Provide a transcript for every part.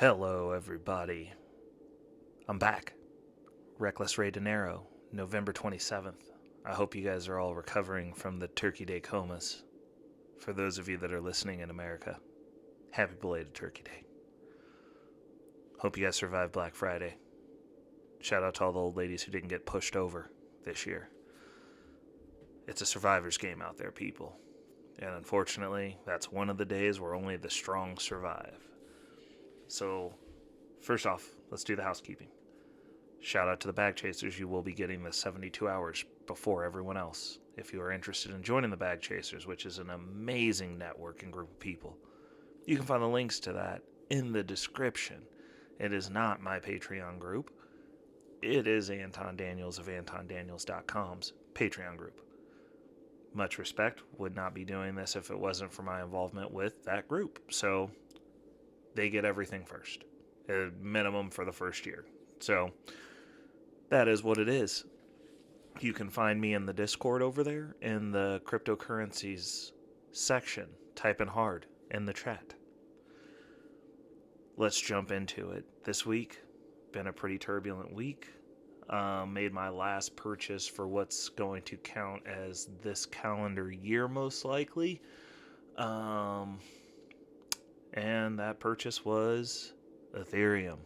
Hello, everybody. I'm back. Reckless Ray Dinero, November 27th. I hope you guys are all recovering from the Turkey Day comas. For those of you that are listening in America, happy belated Turkey Day. Hope you guys survived Black Friday. Shout out to all the old ladies who didn't get pushed over this year. It's a survivor's game out there, people. And unfortunately, that's one of the days where only the strong survive. So, first off, let's do the housekeeping. Shout out to the Bag Chasers. You will be getting the 72 hours before everyone else. If you are interested in joining the Bag Chasers, which is an amazing network and group of people, you can find the links to that in the description. It is not my Patreon group. It is Anton Daniels of AntonDaniels.com's Patreon group. Much respect. Would not be doing this if it wasn't for my involvement with that group. So, they get everything first. A minimum for the first year. So, that is what it is. You can find me in the Discord over there in the cryptocurrencies section. Type in hard in the chat. Let's jump into it. This week, been a pretty turbulent week. Made my last purchase for what's going to count as this calendar year, most likely. And that purchase was Ethereum.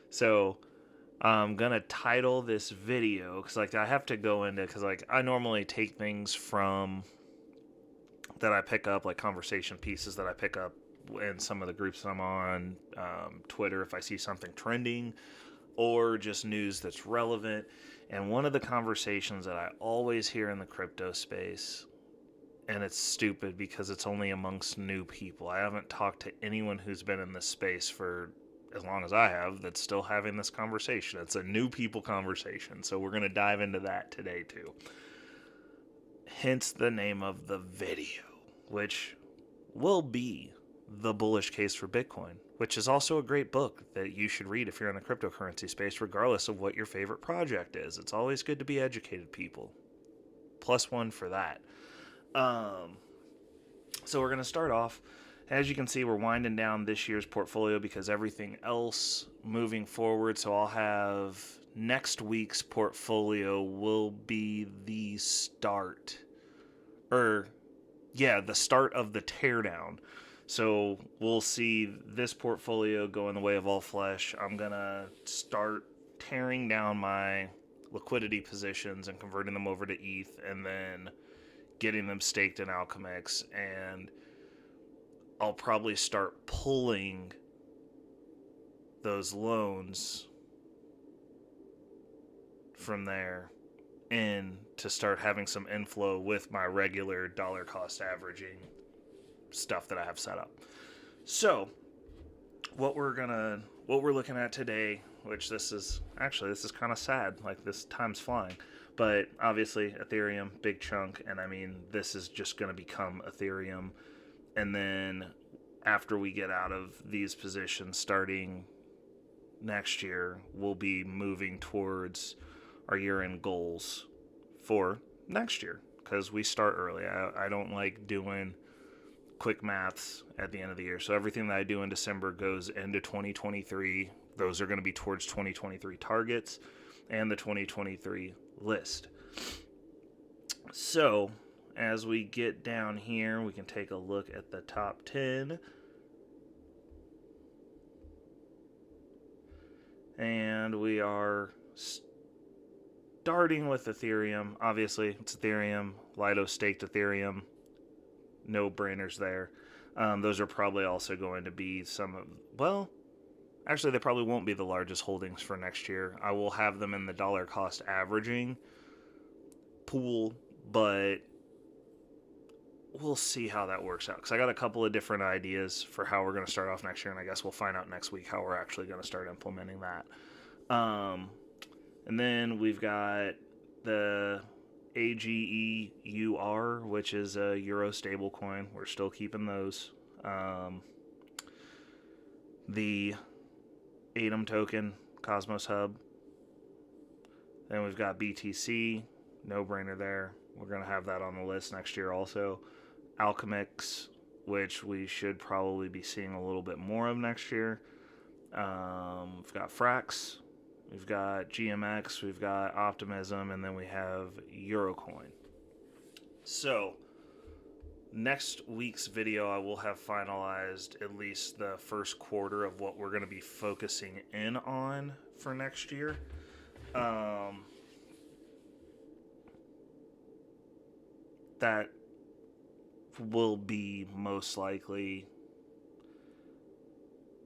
So, I'm gonna title this video because I have to go into, because I normally take things from that I pick up, like conversation pieces that I pick up in some of the groups I'm on, Twitter if I see something trending, or just news that's relevant. And one of the conversations that I always hear in the crypto space, and it's stupid because it's only amongst new people. I haven't talked to anyone who's been in this space for as long as I have that's still having this conversation. It's a new people conversation, so we're going to dive into that today too. Hence the name of the video, which will be The Bullish Case for Bitcoin, which is also a great book that you should read if you're in the cryptocurrency space, regardless of what your favorite project is. It's always good to be educated, people. +1 for that. So we're going to start off. As you can see, we're winding down this year's portfolio because everything else moving forward. So I'll have next week's portfolio will be the start. The start of the teardown. So we'll see this portfolio go in the way of all flesh. I'm going to start tearing down my liquidity positions and converting them over to ETH, and then getting them staked in Alchemix, and I'll probably start pulling those loans from there in to start having some inflow with my regular dollar cost averaging stuff that I have set up. So what we're looking at today, which this is kind of sad, like this time's flying. But obviously, Ethereum, big chunk, and this is just going to become Ethereum. And then after we get out of these positions, starting next year, we'll be moving towards our year-end goals for next year, because we start early. I don't like doing quick maths at the end of the year. So everything that I do in December goes into 2023. Those are going to be towards 2023 targets and the 2023 list. So as we get down here, we can take a look at the top 10. And we are starting with Ethereum. Obviously, it's Ethereum. Lido staked Ethereum. No brainers there. Those are probably also going to be actually, they probably won't be the largest holdings for next year. I will have them in the dollar cost averaging pool, but we'll see how that works out. Because I got a couple of different ideas for how we're going to start off next year, and I guess we'll find out next week how we're actually going to start implementing that. And then we've got the AGEUR, which is a Euro stablecoin. We're still keeping those. The Atom token, Cosmos Hub. Then we've got BTC, no brainer there. We're going to have that on the list next year also. Alchemix, which we should probably be seeing a little bit more of next year. We've got Frax, we've got GMX, we've got Optimism, and then we have Eurocoin. So, next week's video, I will have finalized at least the first quarter of what we're going to be focusing in on for next year. That will be most likely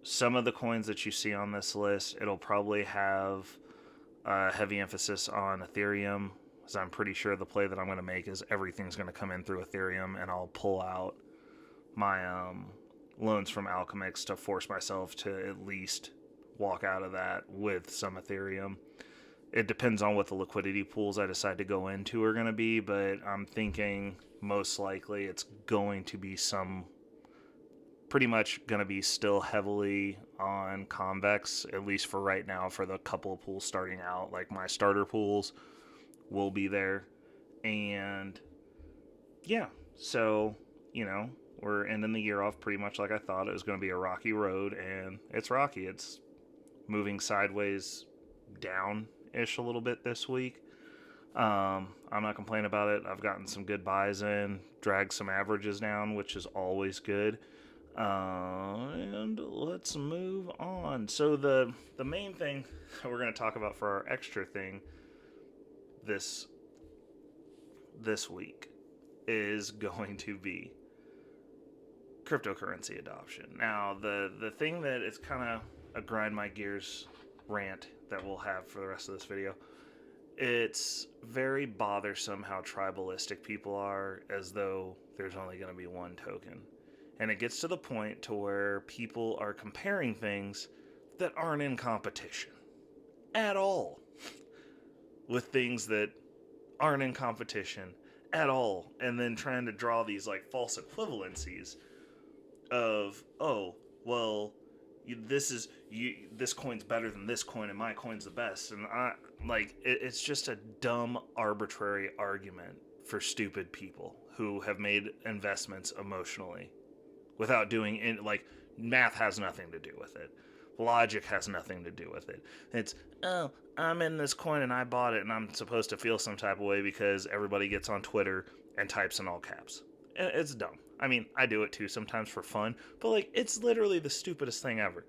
some of the coins that you see on this list. It'll probably have a heavy emphasis on Ethereum, because I'm pretty sure the play that I'm going to make is everything's going to come in through Ethereum, and I'll pull out my loans from Alchemix to force myself to at least walk out of that with some Ethereum. It depends on what the liquidity pools I decide to go into are going to be, but I'm thinking most likely it's going to be pretty much going to be still heavily on Convex, at least for right now, for the couple of pools starting out. Like, my starter pools will be there. And yeah, so, we're ending the year off pretty much like I thought. It was going to be a rocky road, and it's rocky. It's moving sideways down-ish a little bit this week. I'm not complaining about it. I've gotten some good buys in, dragged some averages down, which is always good. And let's move on. So the main thing we're going to talk about for our extra thing this week is going to be cryptocurrency adoption. Now, the thing that is kind of a grind my gears rant that we'll have for the rest of this video, it's very bothersome how tribalistic people are, as though there's only going to be one token. And it gets to the point to where people are comparing things that aren't in competition at all with things that aren't in competition at all, and then trying to draw these like false equivalencies of, oh, well, this coin's better than this coin and my coin's the best. And it's just a dumb, arbitrary argument for stupid people who have made investments emotionally without doing it. Like, math has nothing to do with it. Logic has nothing to do with it. It's, oh, I'm in this coin and I bought it and I'm supposed to feel some type of way because everybody gets on Twitter and types in all caps. It's dumb. I mean, I do it too sometimes for fun, but like, it's literally the stupidest thing ever.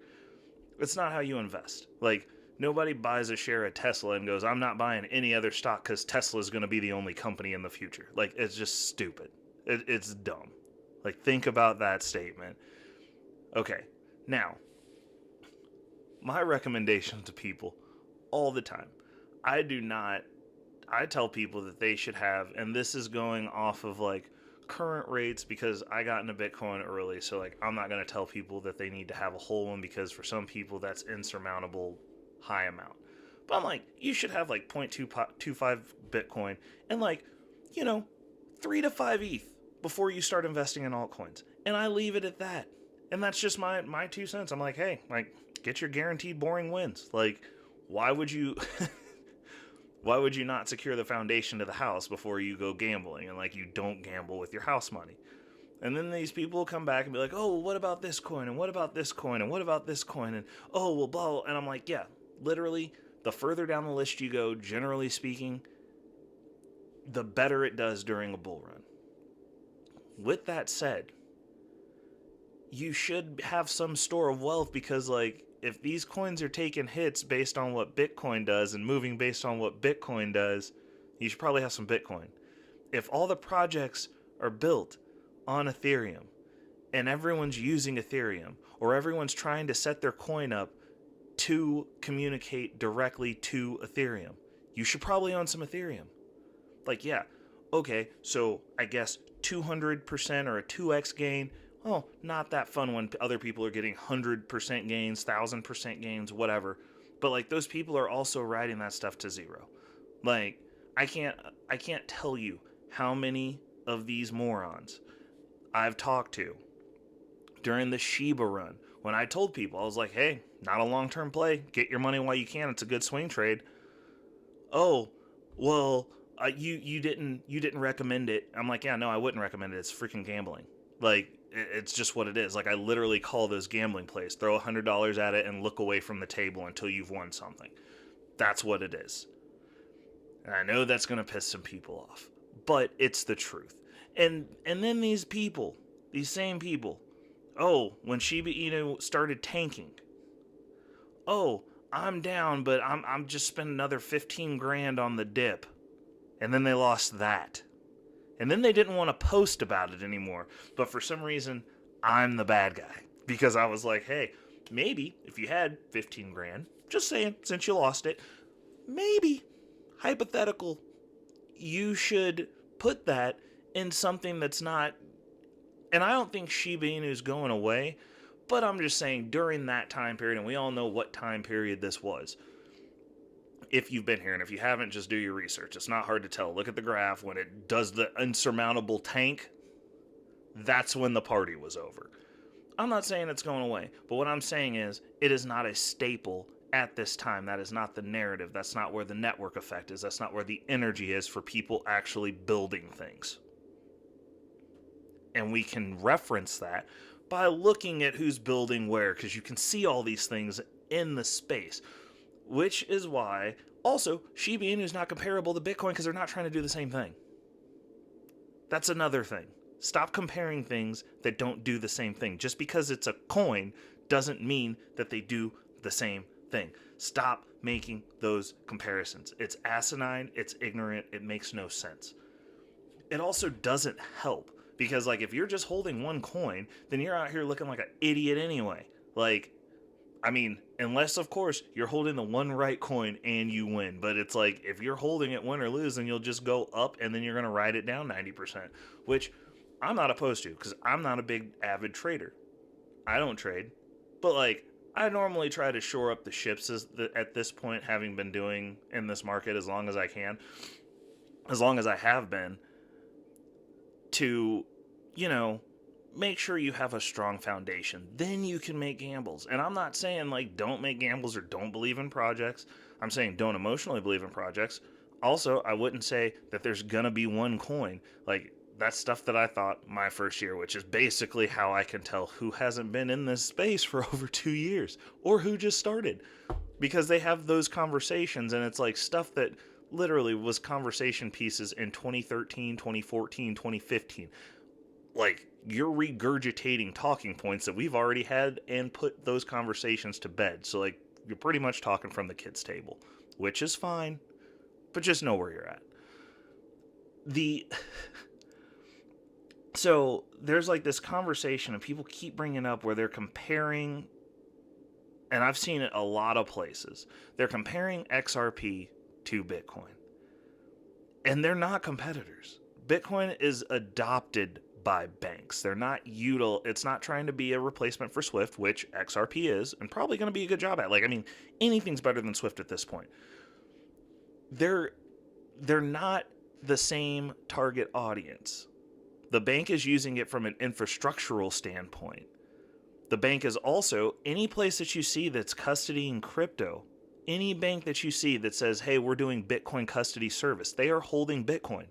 It's not how you invest. Like, nobody buys a share of Tesla and goes, I'm not buying any other stock because Tesla is going to be the only company in the future. Like, it's just stupid. It's dumb. Like, think about that statement. Okay, now, my recommendation to people all the time, I tell people that they should have, and this is going off of like current rates because I got into Bitcoin early, so like I'm not going to tell people that they need to have a whole one because for some people that's insurmountable high amount. But I'm like, you should have like 0.25 Bitcoin and like, 3 to 5 ETH before you start investing in altcoins. And I leave it at that. And that's just my 2 cents. I'm like, hey, like, get your guaranteed boring wins. Like, why would you not secure the foundation to the house before you go gambling? And like, you don't gamble with your house money. And then these people come back and be like, oh, well, what about this coin? And what about this coin? And what about this coin? And oh, well, blah, blah. And I'm like, yeah, literally, the further down the list you go, generally speaking, the better it does during a bull run. With that said, you should have some store of wealth because, like, if these coins are taking hits based on what Bitcoin does and moving based on what Bitcoin does, you should probably have some Bitcoin. If all the projects are built on Ethereum and everyone's using Ethereum, or everyone's trying to set their coin up to communicate directly to Ethereum, you should probably own some Ethereum. Like, yeah, okay, so I guess 200% or a 2x gain, oh, not that fun when other people are getting 100% gains, 1,000% gains, whatever. But like, those people are also riding that stuff to zero. Like, I can't tell you how many of these morons I've talked to during the Shiba run when I told people, I was like, hey, not a long-term play. Get your money while you can. It's a good swing trade. Oh, well, you didn't recommend it. I'm like, yeah, no, I wouldn't recommend it. It's freaking gambling. Like, It's just what it is. Like, I literally call those gambling plays. Throw $100 at it and look away from the table until you've won something. That's what it is. And I know that's going to piss some people off, but it's the truth. And then these people, these same people, oh, when Shiba Inu started tanking, oh, I'm down, but I'm just spending another 15 grand on the dip. And then they lost that. And then they didn't want to post about it anymore. But for some reason, I'm the bad guy. Because I was like, hey, maybe if you had 15 grand, just saying, since you lost it, maybe, hypothetical, you should put that in something that's not, and I don't think Shiba Inu is going away, but I'm just saying during that time period, and we all know what time period this was. If you've been here, and if you haven't, just do your research. It's not hard to tell. Look at the graph. When it does the insurmountable tank, that's when the party was over. I'm not saying it's going away, but what I'm saying is it is not a staple at this time. That is not the narrative. That's not where the network effect is. That's not where the energy is for people actually building things. And we can reference that by looking at who's building where, because you can see all these things in the space. Which is why, also, Shiba Inu is not comparable to Bitcoin because they're not trying to do the same thing. That's another thing. Stop comparing things that don't do the same thing. Just because it's a coin doesn't mean that they do the same thing. Stop making those comparisons. It's asinine, it's ignorant, it makes no sense. It also doesn't help because, like, if you're just holding one coin, then you're out here looking like an idiot anyway. Like, I mean, unless, of course, you're holding the one right coin and you win. But it's like, if you're holding it win or lose, then you'll just go up and then you're going to ride it down 90%. Which I'm not opposed to because I'm not a big avid trader. I don't trade. But, like, I normally try to shore up the ships at this point, having been doing in this market as long as I can. As long as I have been. To, you know, make sure you have a strong foundation. Then you can make gambles. And I'm not saying, like, don't make gambles or don't believe in projects. I'm saying don't emotionally believe in projects. Also, I wouldn't say that there's gonna be one coin. Like, that's stuff that I thought my first year, which is basically how I can tell who hasn't been in this space for over 2 years or who just started. Because they have those conversations, and it's like stuff that literally was conversation pieces in 2013, 2014, 2015. Like, you're regurgitating talking points that we've already had and put those conversations to bed. So, like, you're pretty much talking from the kids' table, which is fine, but just know where you're at. So, there's, like, this conversation, and people keep bringing up where they're comparing, and I've seen it a lot of places. They're comparing XRP to Bitcoin. And they're not competitors. Bitcoin is adopted by banks. They're not it's not trying to be a replacement for Swift, which XRP is, and probably going to be a good job at. Like, I mean, anything's better than Swift at this point. They're not the same target audience. The bank is using it from an infrastructural standpoint. The bank is also, any place that you see that's custodying crypto, any bank that you see that says, hey, we're doing Bitcoin custody service, they are holding Bitcoin.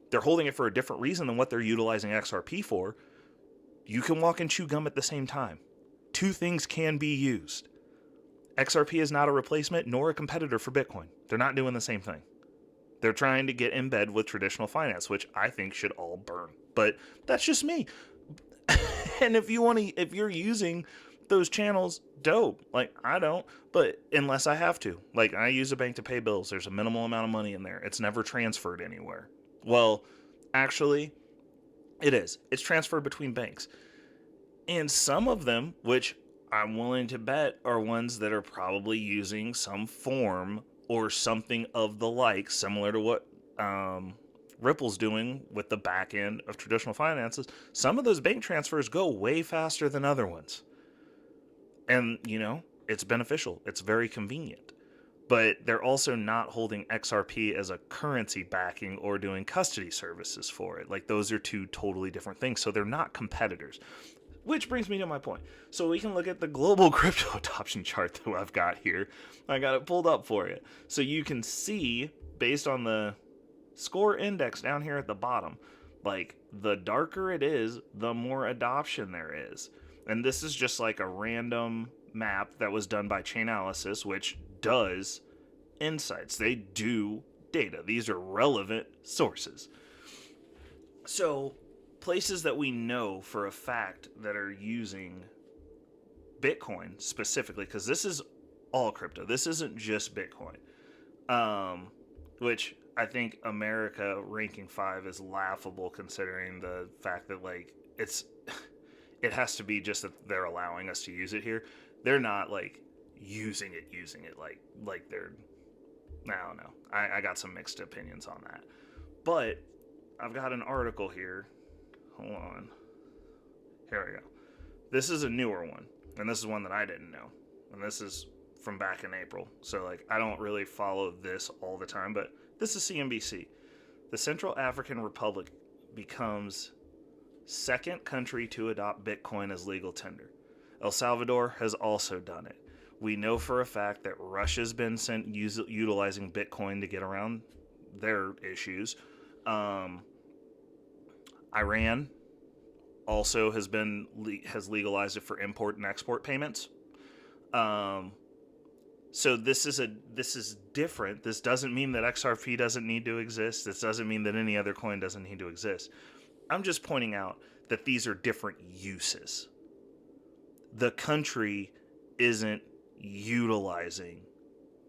They're holding it for a different reason than what they're utilizing XRP for. You can walk and chew gum at the same time. Two things can be used. XRP is not a replacement nor a competitor for Bitcoin. They're not doing the same thing. They're trying to get in bed with traditional finance, which I think should all burn. But that's just me. And if you're using those channels, dope. Like, I don't, but unless I have to. Like, I use a bank to pay bills. There's a minimal amount of money in there. It's never transferred anywhere. Well, actually, it is. It's transferred between banks. And some of them, which I'm willing to bet, are ones that are probably using some form or something of the like, similar to what Ripple's doing with the back end of traditional finances. Some of those bank transfers go way faster than other ones. And, you know, it's beneficial. It's very convenient. But they're also not holding XRP as a currency backing or doing custody services for it. Like, those are two totally different things. So they're not competitors. Which brings me to my point. So we can look at the global crypto adoption chart that I've got here. I got it pulled up for you. So you can see, based on the score index down here at the bottom, Like, the darker it is, the more adoption there is. And this is just like a random map that was done by Chainalysis, which does insights. They do data. These are relevant sources. So, places that we know for a fact that are using Bitcoin specifically, because this is all crypto. This isn't just Bitcoin. Which I think America ranking 5 is laughable considering the fact that, like, it has to be just that they're allowing us to use it here. They're not like using it like they're, I don't know. I got some mixed opinions on that. But I've got an article here. Hold on. Here we go. This is a newer one, and this is one that I didn't know. And this is from back in April. So, like, I don't really follow this all the time, but this is CNBC. The Central African Republic becomes second country to adopt Bitcoin as legal tender. El Salvador has also done it. We know for a fact that Russia's been utilizing Bitcoin to get around their issues. Iran also has legalized it for import and export payments. So this is different. This doesn't mean that XRP doesn't need to exist. This doesn't mean that any other coin doesn't need to exist. I'm just pointing out that these are different uses. The country isn't utilizing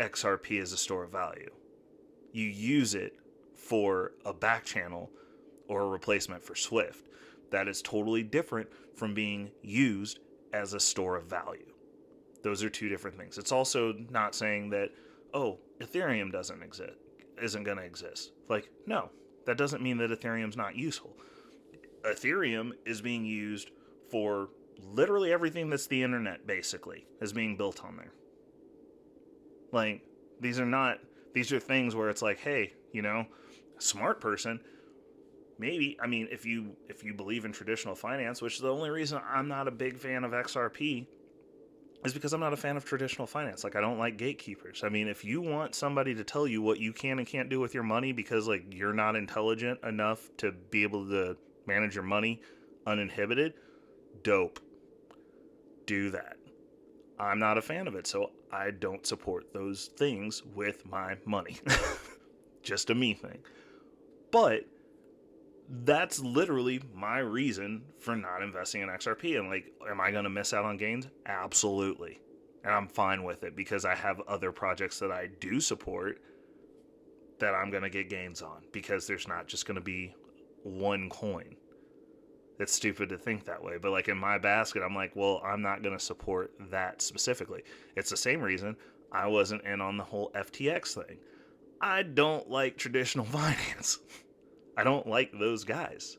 XRP as a store of value. You use it for a back channel or a replacement for Swift. That is totally different from being used as a store of value. Those are two different things. It's also not saying that, oh, Ethereum isn't going to exist. Like, no, that doesn't mean that Ethereum's not useful. Ethereum is being used for literally everything that's the internet, basically, is being built on there. Like, these are things where it's like, hey, a smart person, maybe, I mean, if you believe in traditional finance, which is the only reason I'm not a big fan of XRP, is because I'm not a fan of traditional finance. Like, I don't like gatekeepers. I mean, if you want somebody to tell you what you can and can't do with your money because, like, you're not intelligent enough to be able to manage your money uninhibited, dope. Do that. I'm not a fan of it, so I don't support those things with my money. Just a me thing. But that's literally my reason for not investing in XRP. And, like, am I going to miss out on gains? Absolutely. And I'm fine with it because I have other projects that I do support that I'm going to get gains on because there's not just going to be one coin. It's stupid to think that way. But, like, in my basket, I'm like, well, I'm not going to support that specifically. It's the same reason I wasn't in on the whole FTX thing. I don't like traditional finance. I don't like those guys.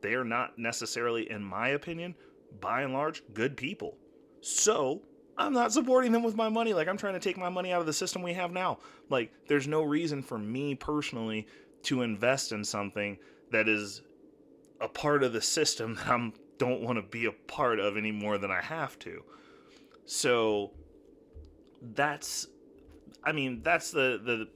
They are not necessarily, in my opinion, by and large, good people. So, I'm not supporting them with my money. Like, I'm trying to take my money out of the system we have now. Like, there's no reason for me personally to invest in something that is a part of the system that I don't want to be a part of any more than I have to. So, that's the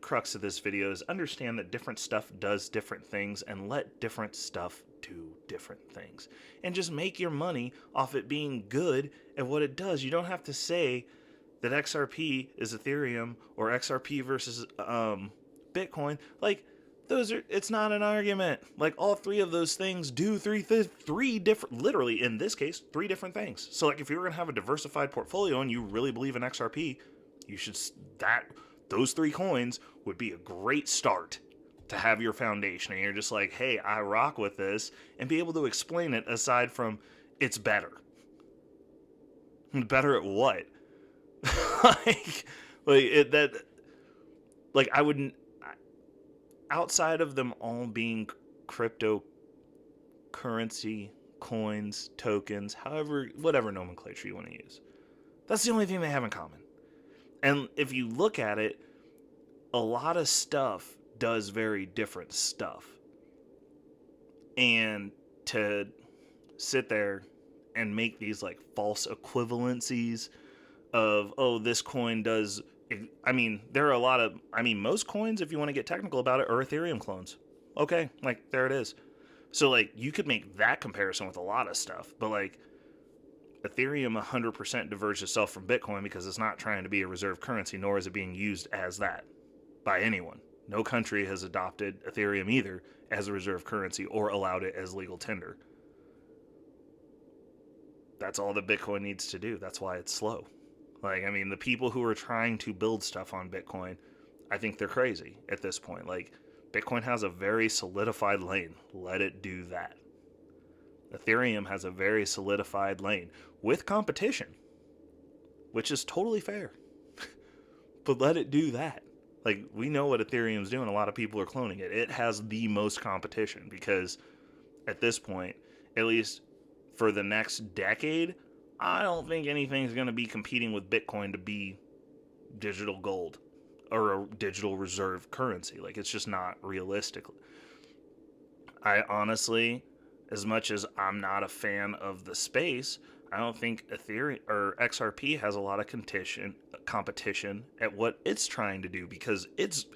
crux of this video is understand that different stuff does different things and let different stuff do different things. And just make your money off it being good at what it does. You don't have to say that XRP is Ethereum or XRP versus Bitcoin. Like, it's not an argument. Like, all three of those things do three different, literally in this case, three different things. So, like, if you're going to have a diversified portfolio and you really believe in XRP, those three coins would be a great start to have your foundation. And you're just like, hey, I rock with this, and be able to explain it aside from it's better. Better at what? I wouldn't, outside of them all being cryptocurrency, coins, tokens, whatever nomenclature you want to use. That's the only thing they have in common. And if you look at it, a lot of stuff does very different stuff. And to sit there and make these, like, false equivalencies of, oh, this coin does... I mean, there are a lot of... I mean, most coins, if you want to get technical about it, are Ethereum clones. Okay, like, there it is. So, like, you could make that comparison with a lot of stuff, but, like, Ethereum 100% diverged itself from Bitcoin because it's not trying to be a reserve currency, nor is it being used as that by anyone. No country has adopted Ethereum either as a reserve currency or allowed it as legal tender. That's all that Bitcoin needs to do. That's why it's slow. Like, I mean, the people who are trying to build stuff on Bitcoin, I think they're crazy at this point. Like, Bitcoin has a very solidified lane. Let it do that. Ethereum has a very solidified lane with competition, which is totally fair. But let it do that. Like, we know what Ethereum's doing. A lot of people are cloning it. It has the most competition because at this point, at least for the next decade, I don't think anything's going to be competing with Bitcoin to be digital gold or a digital reserve currency. Like, it's just not realistic. I honestly, as much as I'm not a fan of the space, I don't think Ethereum or XRP has a lot of competition at what it's trying to do because it's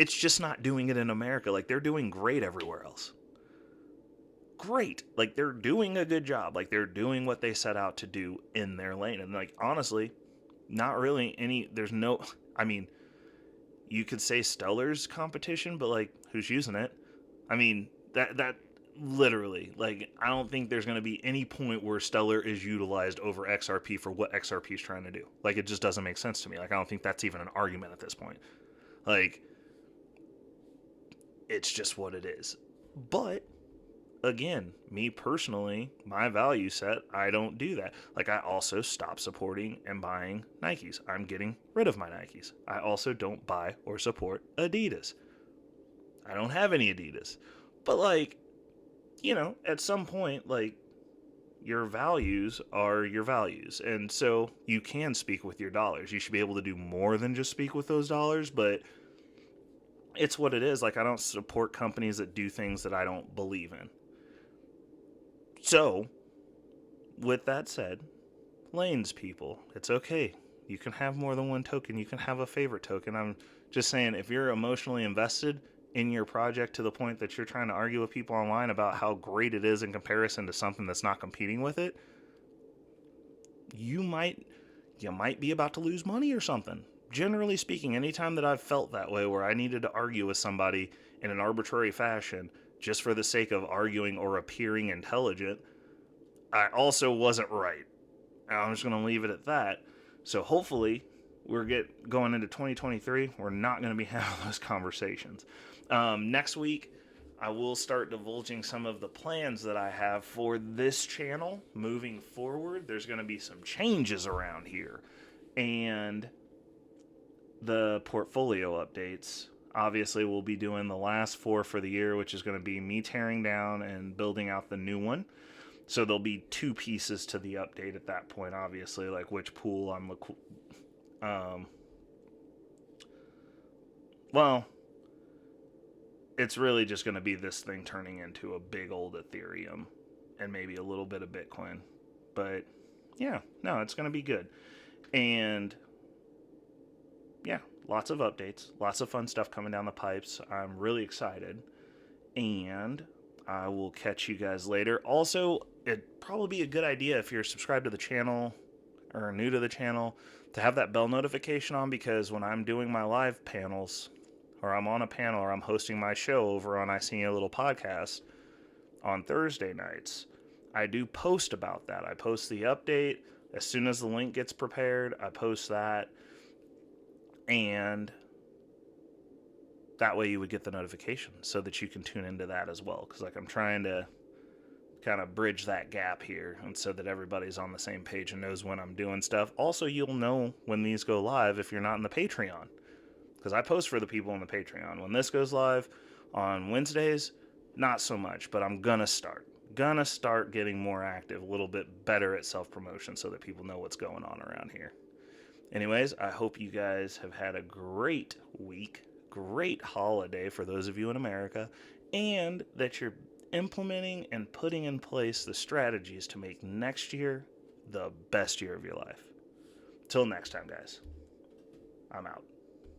just not doing it in America. Like, they're doing great everywhere else. Great. Like, they're doing a good job. Like, they're doing what they set out to do in their lane. And, like, honestly, not really there's no, I mean, you could say Stellar's competition, but, like, who's using it? I mean, that literally, like, I don't think there's going to be any point where Stellar is utilized over XRP for what XRP is trying to do. Like, it just doesn't make sense to me. Like, I don't think that's even an argument at this point. Like, it's just what it is. But again, me personally, my value set, I don't do that. Like, I also stop supporting and buying Nikes. I'm getting rid of my Nikes. I also don't buy or support Adidas. I don't have any Adidas. But, like, you know, at some point, like, your values are your values. And so you can speak with your dollars. You should be able to do more than just speak with those dollars, but it's what it is. Like, I don't support companies that do things that I don't believe in. So, with that said, lanes, people, it's okay. You can have more than one token. You can have a favorite token. I'm just saying, if you're emotionally invested in your project to the point that you're trying to argue with people online about how great it is in comparison to something that's not competing with it, you might be about to lose money or something. Generally speaking, anytime that I've felt that way where I needed to argue with somebody in an arbitrary fashion just for the sake of arguing or appearing intelligent, I also wasn't right. I'm just going to leave it at that. So hopefully we're going into 2023. We're not going to be having those conversations. Next week, I will start divulging some of the plans that I have for this channel moving forward. There's going to be some changes around here. And the portfolio updates. Obviously, we'll be doing the last 4 for the year, which is going to be me tearing down and building out the new one. So there'll be 2 pieces to the update at that point, obviously, like which pool I'm well, it's really just going to be this thing turning into a big old Ethereum and maybe a little bit of Bitcoin. But yeah, no, it's going to be good. And yeah, lots of updates, lots of fun stuff coming down the pipes. I'm really excited. And I will catch you guys later. Also, it'd probably be a good idea if you're subscribed to the channel or new to the channel to have that bell notification on, because when I'm doing my live panels or I'm on a panel or I'm hosting my show over on I See a Little Podcast on Thursday nights, I do post about that. I post the update. As soon as the link gets prepared, I post that. And that way you would get the notification so that you can tune into that as well. Because, like, I'm trying to kind of bridge that gap here, and so that everybody's on the same page and knows when I'm doing stuff. Also, you'll know when these go live if you're not in the Patreon, because I post for the people on the Patreon. When this goes live on Wednesdays, not so much, but I'm gonna start getting more active, a little bit better at self-promotion so that people know what's going on around here. Anyways, I hope you guys have had a great week, great holiday for those of you in America, and that you're implementing and putting in place the strategies to make next year the best year of your life. Till next time, guys. I'm out.